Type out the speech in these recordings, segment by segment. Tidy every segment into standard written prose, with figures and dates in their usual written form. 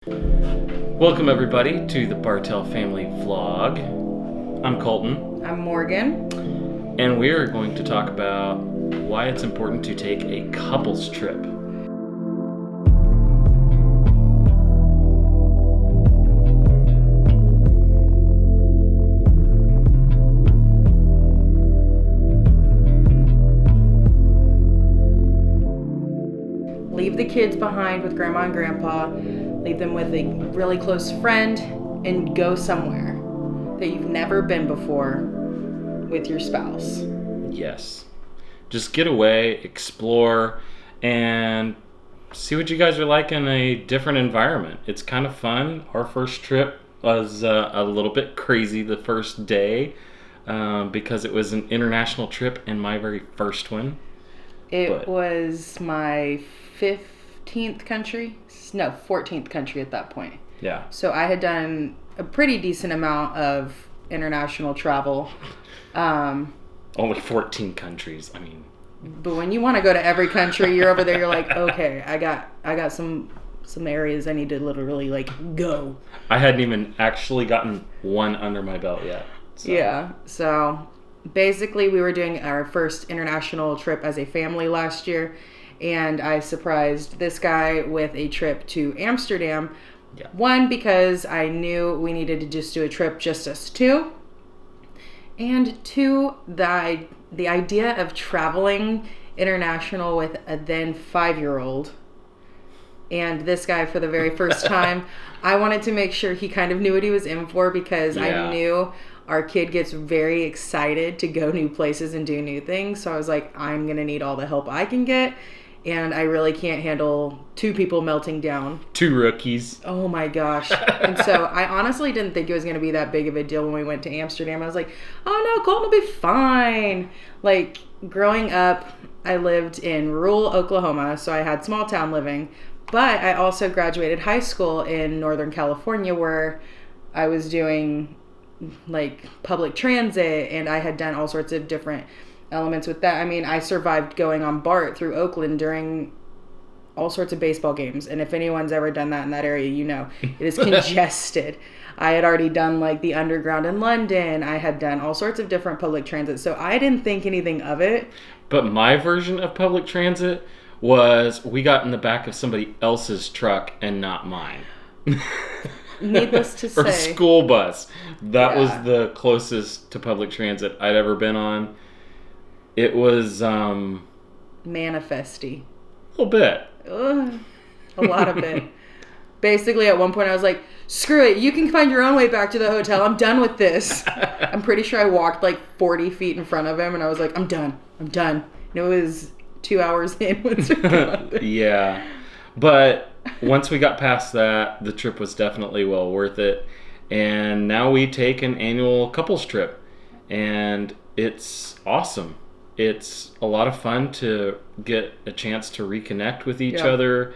Welcome everybody to the Bartel family vlog. I'm Colton. I'm Morgan. And we are going to talk about why it's important to take a couples trip. Leave the kids behind with grandma and grandpa. Leave them with a really close friend and go somewhere that you've never been before with your spouse. Yes. Just get away, explore, and see what you guys are like in a different environment. It's kind of fun. Our first trip was a little bit crazy the first day because it was an international trip and my very first one. It was my 14th country at that point. Yeah. So I had done a pretty decent amount of international travel. Only 14 countries. I mean, but when you want to go to every country, you're over there, you're like, okay, I got some areas I need to literally like go. I hadn't even actually gotten one under my belt yet. So. Yeah. So basically we were doing our first international trip as a family last year, and I surprised this guy with a trip to Amsterdam. Yeah. One, because I knew we needed to just do a trip just us two. And two, the idea of traveling international with a then 5-year-old and this guy for the very first time, I wanted to make sure he kind of knew what he was in for, because I knew our kid gets very excited to go new places and do new things. So I was like, I'm going to need all the help I can get. And I really can't handle 2 people melting down. 2 rookies. Oh my gosh. And so I honestly didn't think it was going to be that big of a deal when we went to Amsterdam. I was like, oh no, Colton will be fine. Like, growing up, I lived in rural Oklahoma, so I had small town living. But I also graduated high school in Northern California, where I was doing like public transit, and I had done all sorts of different elements with that. I mean, I survived going on BART through Oakland during all sorts of baseball games. And if anyone's ever done that in that area, you know, it is congested. I had already done like the underground in London. I had done all sorts of different public transit. So I didn't think anything of it. But my version of public transit was we got in the back of somebody else's truck and not mine. Needless to say. Or school bus. That was the closest to public transit I'd ever been on. It was manifesty. A little bit. A lot of it. Basically, at one point I was like, screw it, you can find your own way back to the hotel. I'm done with this. I'm pretty sure I walked like 40 feet in front of him, and I was like, I'm done. And it was 2 hours in. Yeah. But once we got past that, the trip was definitely well worth it. And now we take an annual couples trip, and it's awesome. It's a lot of fun to get a chance to reconnect with each other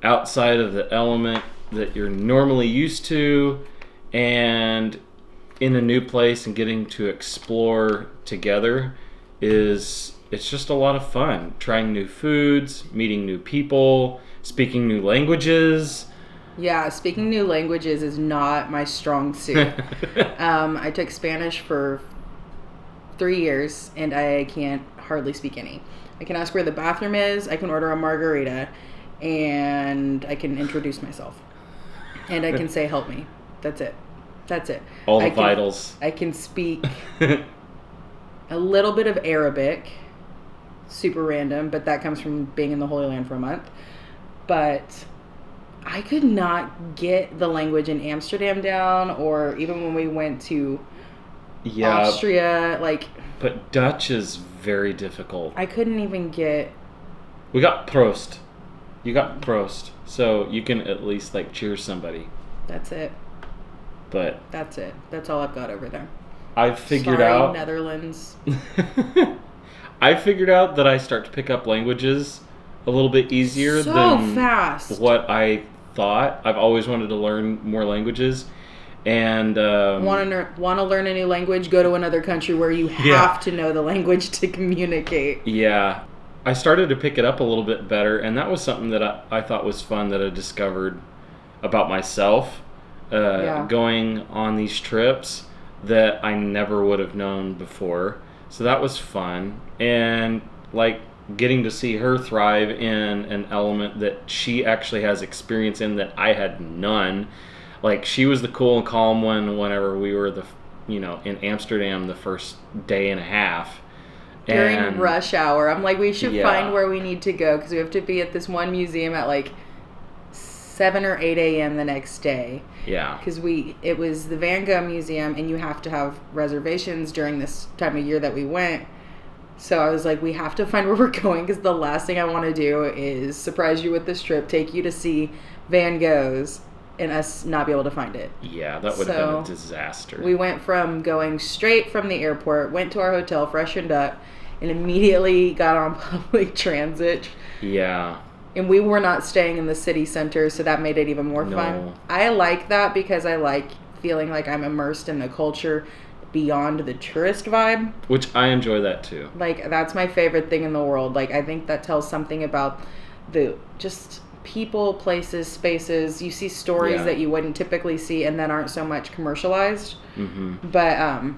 outside of the element that you're normally used to, and in a new place and getting to explore together it's just a lot of fun. Trying new foods, meeting new people, speaking new languages. Yeah, speaking new languages is not my strong suit. I took Spanish for 3 years, and I can't hardly speak any. I can ask where the bathroom is, I can order a margarita, and I can introduce myself. And I can say, help me. That's it. All the vitals. I can speak a little bit of Arabic. Super random, but that comes from being in the Holy Land for a month. But I could not get the language in Amsterdam down, or even when we went to Austria, but Dutch is very difficult. I couldn't even get. We got Proost. You got Proost, so you can at least cheer somebody. That's it. But that's it. That's all I've got over there. I've figured out Netherlands. I figured out that I start to pick up languages a little bit easier than fast. What I thought. I've always wanted to learn more languages. And want to learn a new language, go to another country where you have to know the language to communicate. Yeah. I started to pick it up a little bit better, and that was something that I thought was fun that I discovered about myself going on these trips that I never would have known before. So that was fun. And like getting to see her thrive in an element that she actually has experience in that I had none. Like she was the cool and calm one whenever we were in Amsterdam the first day and a half. During rush hour. I'm like, we should find where we need to go because we have to be at this one museum at like 7 or 8 a.m. the next day. Yeah. Because it was the Van Gogh Museum, and you have to have reservations during this time of year that we went. So I was like, we have to find where we're going because the last thing I want to do is surprise you with this trip, take you to see Van Gogh's, and us not be able to find it. Yeah, that would have been a disaster. We went from going straight from the airport, went to our hotel, freshened up, and immediately got on public transit. Yeah. And we were not staying in the city center, so that made it even more fun. I like that because I like feeling like I'm immersed in the culture beyond the tourist vibe. Which I enjoy that too. Like, that's my favorite thing in the world. Like, I think that tells something about the just people, places, spaces. You see stories that you wouldn't typically see and that aren't so much commercialized. Mm-hmm. But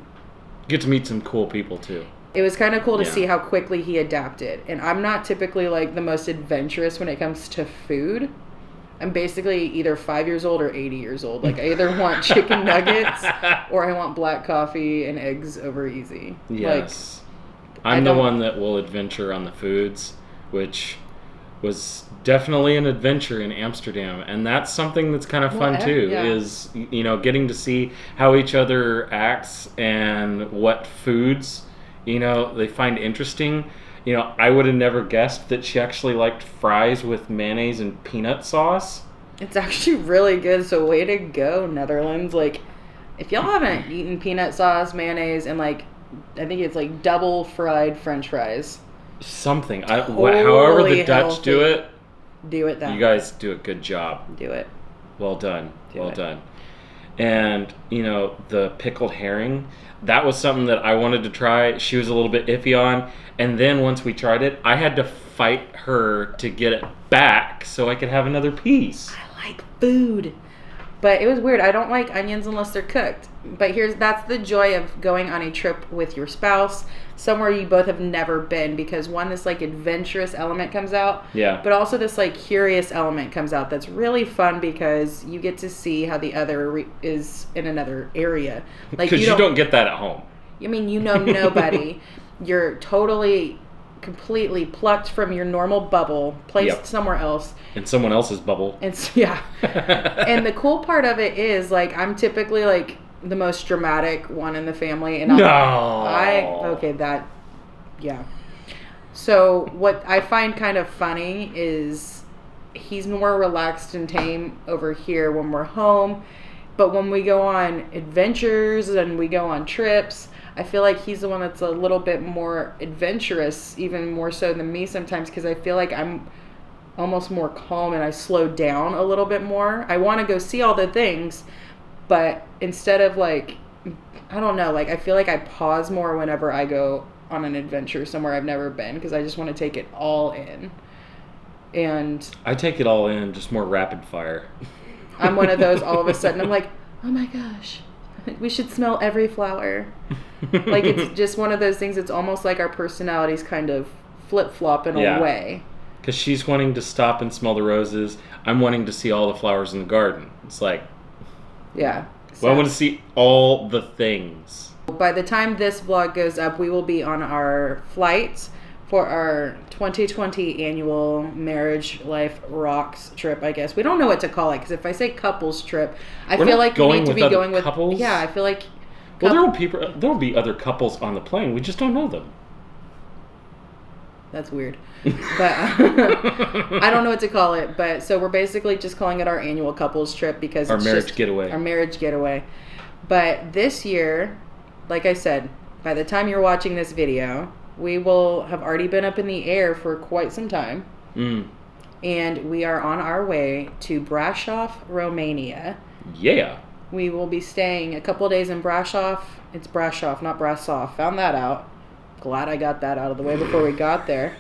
get to meet some cool people too. It was kind of cool to see how quickly he adapted. And I'm not typically like the most adventurous when it comes to food. I'm basically either 5 years old or 80 years old. Like, I either want chicken nuggets or I want black coffee and eggs over easy. Yes. Like, I'm the one that will adventure on the foods, which was definitely an adventure in Amsterdam. And that's something that's kind of fun too, is, getting to see how each other acts and what foods, they find interesting. I would have never guessed that she actually liked fries with mayonnaise and peanut sauce. It's actually really good, so way to go, Netherlands. Like, if y'all haven't eaten peanut sauce, mayonnaise, and I think it's double fried French fries. Something. However the Dutch do it that. You guys do a good job. Do it. Well done. Well done. And, the pickled herring, that was something that I wanted to try. She was a little bit iffy on. And then once we tried it, I had to fight her to get it back so I could have another piece. I like food. But it was weird. I don't like onions unless they're cooked. But that's the joy of going on a trip with your spouse, somewhere you both have never been, because one, this adventurous element comes out. Yeah. But also this curious element comes out that's really fun because you get to see how the other is in another area. Because you don't get that at home. I mean, nobody. You're totally, completely plucked from your normal bubble, placed somewhere else. In someone else's bubble. And and the cool part of it is, I'm typically, the most dramatic one in the family. And So what I find kind of funny is he's more relaxed and tame over here when we're home. But when we go on adventures and we go on trips, I feel like he's the one that's a little bit more adventurous, even more so than me sometimes, because I feel like I'm almost more calm and I slow down a little bit more. I want to go see all the things, but instead of I don't know, I feel like I pause more whenever I go on an adventure somewhere I've never been, because I just want to take it all in. And I take it all in, just more rapid fire. I'm one of those, all of a sudden I'm like, oh my gosh, we should smell every flower. It's just one of those things. It's almost like our personalities kind of flip-flop in a way. Because she's wanting to stop and smell the roses. I'm wanting to see all the flowers in the garden. It's yeah. So, I want to see all the things. By the time this vlog goes up, we will be on our flights for our 2020 annual Marriage Life Rocks trip, I guess. We don't know what to call it, because if I say couples trip, I feel like we need to be going with couples. Yeah, I feel like. Well, there will be other couples on the plane. We just don't know them. That's weird. But I don't know what to call it. But so we're basically just calling it our annual couples trip because our marriage getaway. Our marriage getaway. But this year, like I said, by the time you're watching this video, we will have already been up in the air for quite some time. And we are on our way to Brașov, Romania. Yeah. We will be staying a couple of days in Brașov. It's Brașov, not Brasov. Found that out. Glad I got that out of the way before we got there.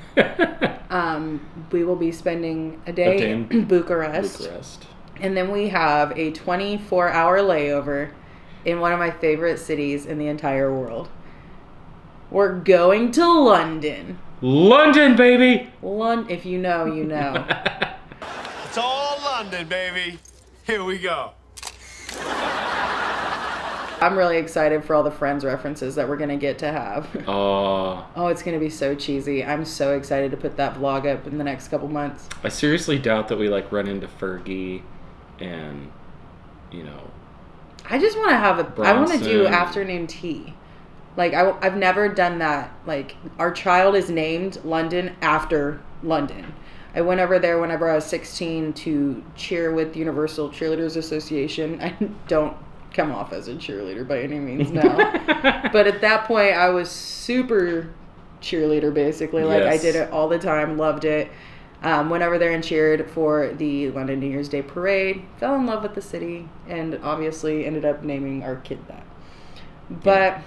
We will be spending a day in Bucharest. And then we have a 24-hour layover in one of my favorite cities in the entire world. We're going to London. London, baby! If you know, you know. It's all London, baby. Here we go. I'm really excited for all the Friends references that we're going to get to have. Oh, it's going to be so cheesy. I'm so excited to put that vlog up in the next couple months. I seriously doubt that we like run into Fergie and, you know, I just want to have I want to do Bronson. afternoon tea. Like, I've never done that. Like, our child is named London after London. I went over there whenever I was 16 to cheer with Universal Cheerleaders Association. I don't come off as a cheerleader by any means now. But at that point, I was super cheerleader, basically. Like, Yes. I did it all the time, loved it. Went over there and cheered for the London New Year's Day parade. Fell in love with the city, and obviously ended up naming our kid that. But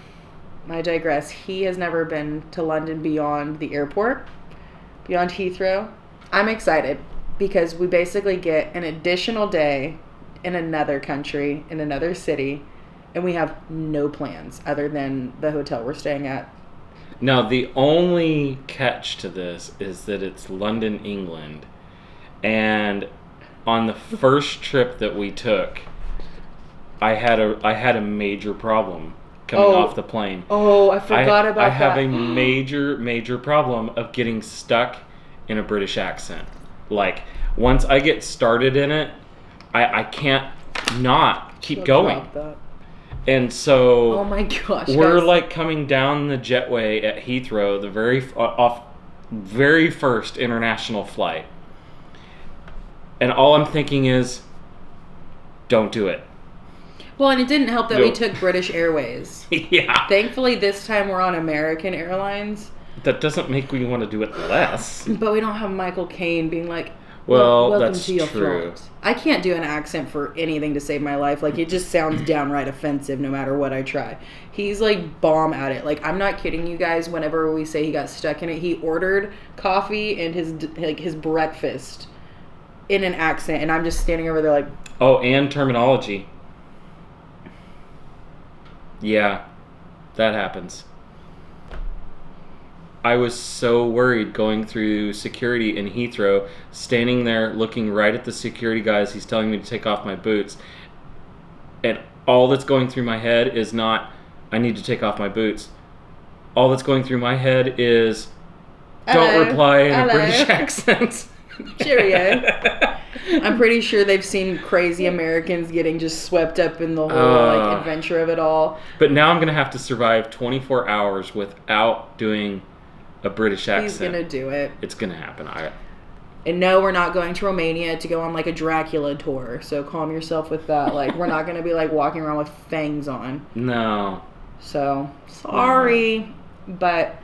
I digress. He has never been to London beyond the airport, beyond Heathrow. I'm excited because we basically get an additional day in another country, in another city, and we have no plans other than the hotel we're staying at. Now, the only catch to this is that it's London, England. And on the first trip that we took, I had a major problem coming off the plane. Oh, I forgot about that. I have a major problem of getting stuck in a British accent. Like, once I get started in it, I can't not keep going. Drop that. And so Oh my gosh. we're guys. like coming down the jetway at Heathrow, the very first international flight. And all I'm thinking is, don't do it. Well, and it didn't help that No. we took British Airways. Yeah. Thankfully, this time we're on American Airlines, That doesn't make me want to do it less. but we don't have Michael Caine being like, Well, welcome that's to your true. flight. I can't do an accent for anything to save my life. Like, it just sounds downright offensive no matter what I try. He's like bomb at it. Like, I'm not kidding you guys. Whenever we say he got stuck in it, he ordered coffee and his breakfast in an accent, and I'm just standing over there like, Oh, and terminology. Yeah, that happens. I was so worried going through security in Heathrow, standing there looking right at the security guys. He's telling me to take off my boots. And all that's going through my head is not, I need to take off my boots. All that's going through my head is, don't Hello. reply in Hello. a British accent. cheerio. I'm pretty sure they've seen crazy Americans getting just swept up in the whole like adventure of it all. But now I'm going to have to survive 24 hours without doing a British accent. He's gonna do it. It's going to happen. And no, we're not going to Romania to go on like a Dracula tour. So calm yourself with that. Like, we're not gonna be like walking around with fangs on. No. So sorry, but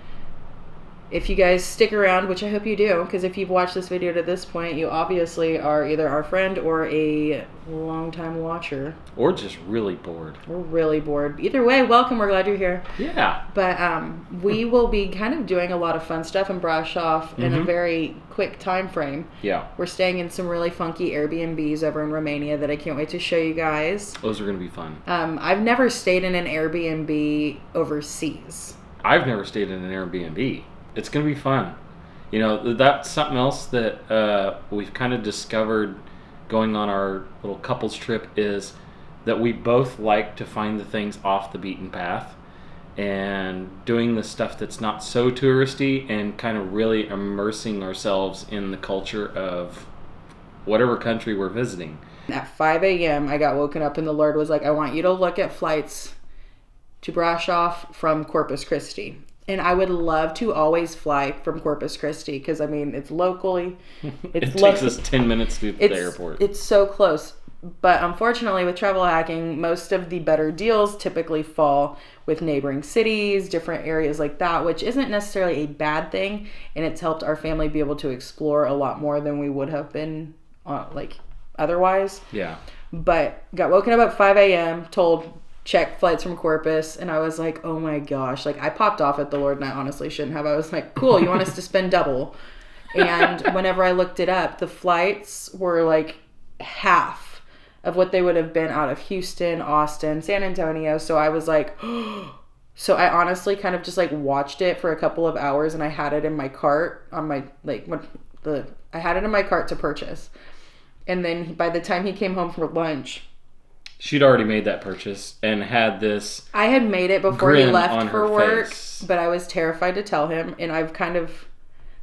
if you guys stick around, which I hope you do, because if you've watched this video to this point, you obviously are either our friend or a long-time watcher. Or just really bored. We're really bored. Either way, welcome. We're glad you're here. Yeah. But we will be kind of doing a lot of fun stuff in Brasov in a very quick time frame. Yeah. We're staying in some really funky Airbnbs over in Romania that I can't wait to show you guys. Those are going to be fun. I've never stayed in an Airbnb overseas. I've never stayed in an Airbnb. It's going to be fun. You know, that's something else that we've kind of discovered going on our little couples trip is that we both like to find the things off the beaten path and doing the stuff that's not so touristy and kind of really immersing ourselves in the culture of whatever country we're visiting. At 5 a.m., I got woken up and the Lord was like, I want you to look at flights to Brasov from Corpus Christi. And I would love to always fly from Corpus Christi because, I mean, it's locally. It takes us 10 minutes to get to the airport. It's so close. But unfortunately, with travel hacking, most of the better deals typically fall with neighboring cities, different areas like that, which isn't necessarily a bad thing. And it's helped our family be able to explore a lot more than we would have been otherwise. Yeah. But got woken up at 5 a.m., told check flights from Corpus, and I was like, oh my gosh. Like, I popped off at the Lord, and I honestly shouldn't have. I was like, cool, you want us to spend double? And whenever I looked it up, the flights were like half of what they would have been out of Houston, Austin, San Antonio. So I was like, so I honestly kind of just like watched it for a couple of hours, and I had it in my cart on my, like, I had it in my cart to purchase. And then by the time he came home for lunch, she'd already made that purchase and had this. I had made it before he left for work, face. But I was terrified to tell him. And I've kind of,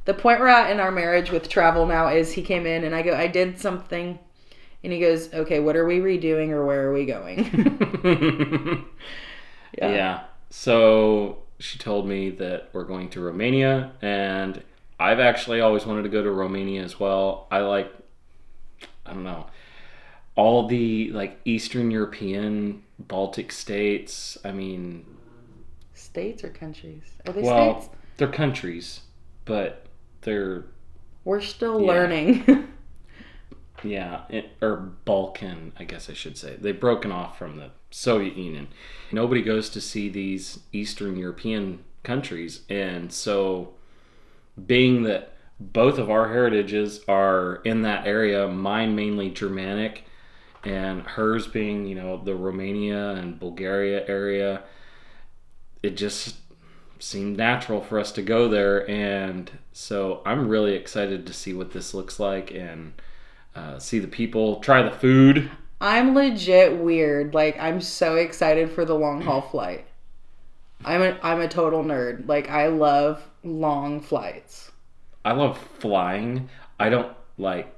the point we're at in our marriage with travel now is he came in and I go, I did something. And he goes, okay, what are we redoing or where are we going? Yeah. So she told me that we're going to Romania, and I've actually always wanted to go to Romania as well. I don't know, all the like Eastern European, Baltic states. I mean, states or countries? Are they states? They're countries, but we're still learning. Yeah, or Balkan, I guess I should say. They've broken off from the Soviet Union. Nobody goes to see these Eastern European countries. And so, being that both of our heritages are in that area, mine mainly Germanic, and hers being, you know, the Romania and Bulgaria area, it just seemed natural for us to go there. And so I'm really excited to see what this looks like and see the people, try the food. I'm legit weird. Like, I'm so excited for the long haul flight. I'm a total nerd. Like, I love long flights. I love flying. I don't like.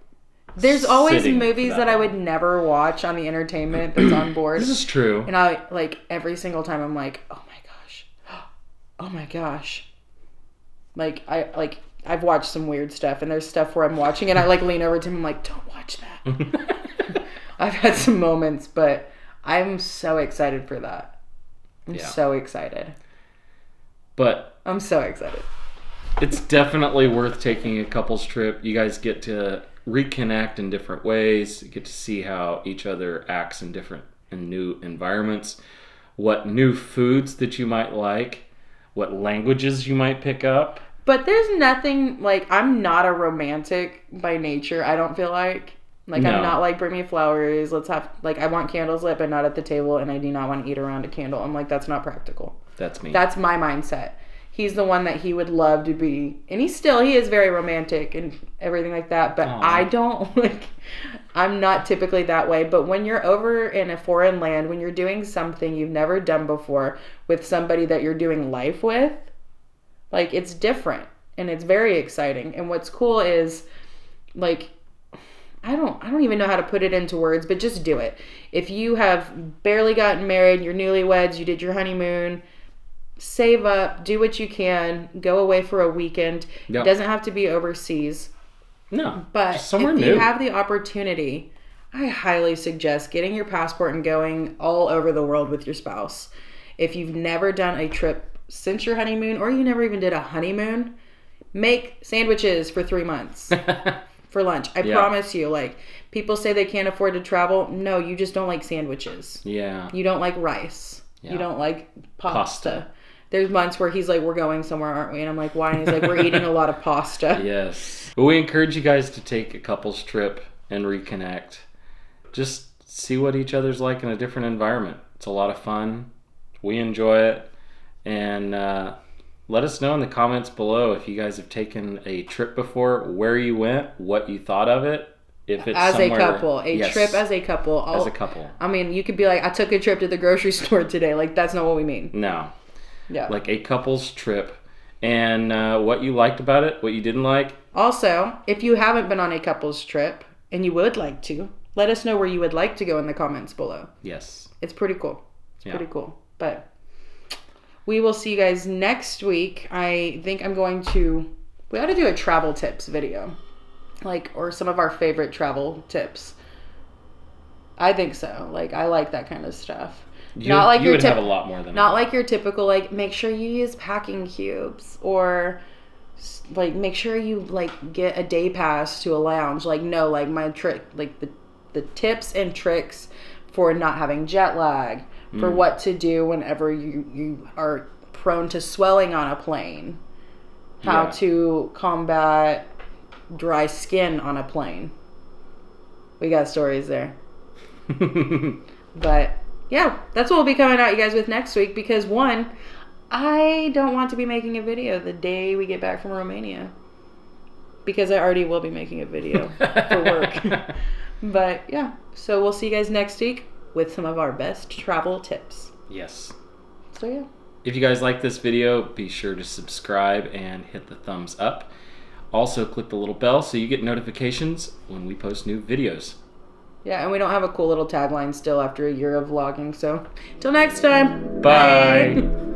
There's always movies that I would nenever watch on the entertainment that's on board. This is true. And I, like, every single time I'm like, oh my gosh. Oh my gosh. Like, I've watched some weird stuff, and there's stuff where I'm watching and I like lean over to him, I'm like, don't watch that. I've had some moments, but I'm so excited for that. I'm so excited. But I'm so excited. It's definitely worth taking a couple's trip. You guys get to reconnect in different ways. You get to see how each other acts in different and new environments, what new foods that you might like, what languages you might pick up. But there's nothing, like, I'm not a romantic by nature, I don't feel like. Like, no. I'm not like, bring me flowers, let's have, like, I want candles lit, but not at the table, and I do not want to eat around a candle. I'm like, that's not practical. That's me. That's my mindset. He's the one that he would love to be, and he is very romantic and everything like that, but aww. I don't, like, I'm not typically that way. But when you're over in a foreign land, when you're doing something you've never done before with somebody that you're doing life with, like, it's different and it's very exciting. And what's cool is, like, I don't even know how to put it into words, but just do it. If you have barely gotten married, you're newlyweds, you did your honeymoon, save up, do what you can, go away for a weekend. Yep. It doesn't have to be overseas. No, but if you have the opportunity, I highly suggest getting your passport and going all over the world with your spouse. If you've never done a trip since your honeymoon, or you never even did a honeymoon, make sandwiches for 3 months for lunch. I promise you, like, people say they can't afford to travel. No, you just don't like sandwiches. Yeah. You don't like rice. Yeah. You don't like pasta. There's months where he's like, we're going somewhere, aren't we? And I'm like, why? And he's like, we're eating a lot of pasta. Yes. But we encourage you guys to take a couple's trip and reconnect. Just see what each other's like in a different environment. It's a lot of fun. We enjoy it. And let us know in the comments below if you guys have taken a trip before, where you went, what you thought of it. If it's as somewhere, a couple, trip as a couple. As a couple. I mean, you could be like, I took a trip to the grocery store today. Like, that's not what we mean. No. Yeah. Like a couple's trip. And what you liked about it, what you didn't like. Also, if you haven't been on a couple's trip and you would like to, let us know where you would like to go in the comments below. Yes. It's pretty cool. It's pretty cool. But we will see you guys next week. I think we ought to do a travel tips video. Like, or some of our favorite travel tips. I think so. Like, I like that kind of stuff. You would have a lot more than not like your typical, like, make sure you use packing cubes, or like make sure you like get a day pass to a lounge. Like, no, like my trick, like the tips and tricks for not having jet lag, for what to do whenever you are prone to swelling on a plane, how to combat dry skin on a plane. We got stories there. But yeah, that's what we'll be coming out you guys with next week because one, I don't want to be making a video the day we get back from Romania because I already will be making a video for work. But yeah, so we'll see you guys next week with some of our best travel tips. Yes. So yeah. If you guys like this video, be sure to subscribe and hit the thumbs up. Also, click the little bell so you get notifications when we post new videos. Yeah, and we don't have a cool little tagline still after a year of vlogging. So, till next time. Bye.